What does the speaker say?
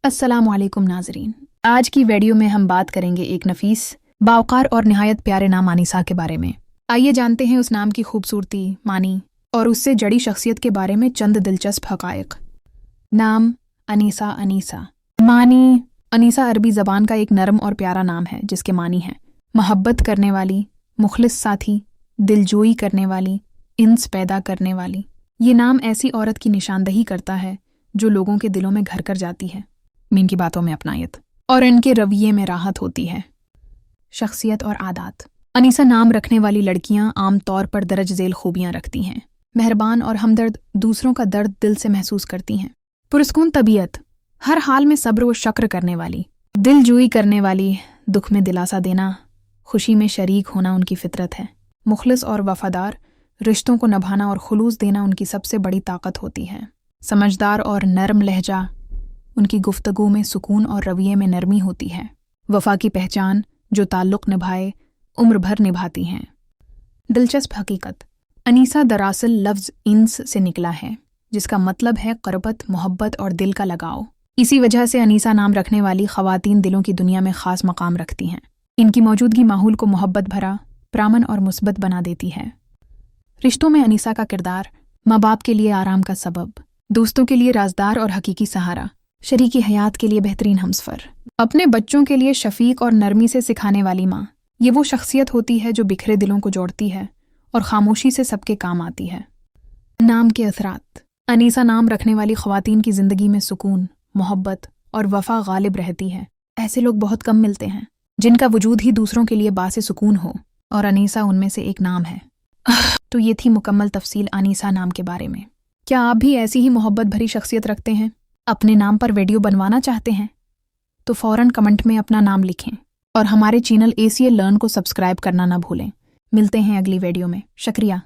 अस्सलाम वालेकुम नाज़रीन। आज की वीडियो में हम बात करेंगे एक नफीस, बावकार और निहायत प्यारे नाम अनीसा के बारे में। आइए जानते हैं उस नाम की खूबसूरती, मानी और उससे जड़ी शख्सियत के बारे में चंद दिलचस्प हक़ाइक़। नाम अनीसा। अनीसा मानी। अनीसा अरबी ज़बान का एक नरम और प्यारा नाम है जिसके मानी हैं मोहब्बत करने वाली, मुखलिस साथी, दिलजोई करने वाली, इंस पैदा करने वाली। ये नाम ऐसी औरत की निशानदही करता है जो लोगों के दिलों में घर कर जाती है, इनकी बातों में अपनायत और इनके रवैये में राहत होती है। शख्सियत और आदात। अनीसा नाम रखने वाली लड़कियां आम तौर पर दरज झेल खूबियां रखती हैं। मेहरबान और हमदर्द, दूसरों का दर्द दिल से महसूस करती हैं। पुरस्कून तबीयत, हर हाल में सब्र व शक्र करने वाली, दिलजोई करने वाली, दुख में दिलासा देना, खुशी में शरीक होना उनकी फितरत है। मुखलिस और वफादार, रिश्तों को निभाना और खुलूस देना उनकी सबसे बड़ी ताकत होती है। समझदार और नरम लहजा, उनकी गुफ्तगू में सुकून और रवैये में नरमी होती है। वफा की पहचान, जो ताल्लुक़ निभाए उम्र भर निभाती हैं। दिलचस्प हकीकत, अनीसा दरअसल लफ्ज़ इंस से निकला है जिसका मतलब है क़रबत, मोहब्बत और दिल का लगाव। इसी वजह से अनीसा नाम रखने वाली ख़वातीन दिलों की दुनिया में ख़ास मकाम रखती हैं। इनकी मौजूदगी माहौल को मोहब्बत भरा, प्रामन और मुस्बत बना देती है। रिश्तों में अनीसा का किरदार, माँ बाप के लिए आराम का सबब, दोस्तों के लिए राजदार और हकीकी सहारा, शरीकी हयात के लिए बेहतरीन हमसफ़र, अपने बच्चों के लिए शफीक और नरमी से सिखाने वाली माँ। ये वो शख्सियत होती है जो बिखरे दिलों को जोड़ती है और खामोशी से सबके काम आती है। नाम के असरात। अनीसा नाम रखने वाली ख़वातीन की ज़िंदगी में सुकून, मोहब्बत और वफ़ा गालिब रहती है। ऐसे लोग बहुत कम मिलते हैं जिनका वजूद ही दूसरों के लिए बासे सुकून हो, और अनीसा उनमें से एक नाम है। तो ये थी मुकम्मल तफसील अनीसा नाम के बारे में। क्या आप भी ऐसी ही मोहब्बत भरी शख्सियत रखते हैं? अपने नाम पर वीडियो बनवाना चाहते हैं तो फ़ौरन कमेंट में अपना नाम लिखें और हमारे चैनल ACL लर्न को सब्सक्राइब करना ना भूलें। मिलते हैं अगली वीडियो में। शुक्रिया।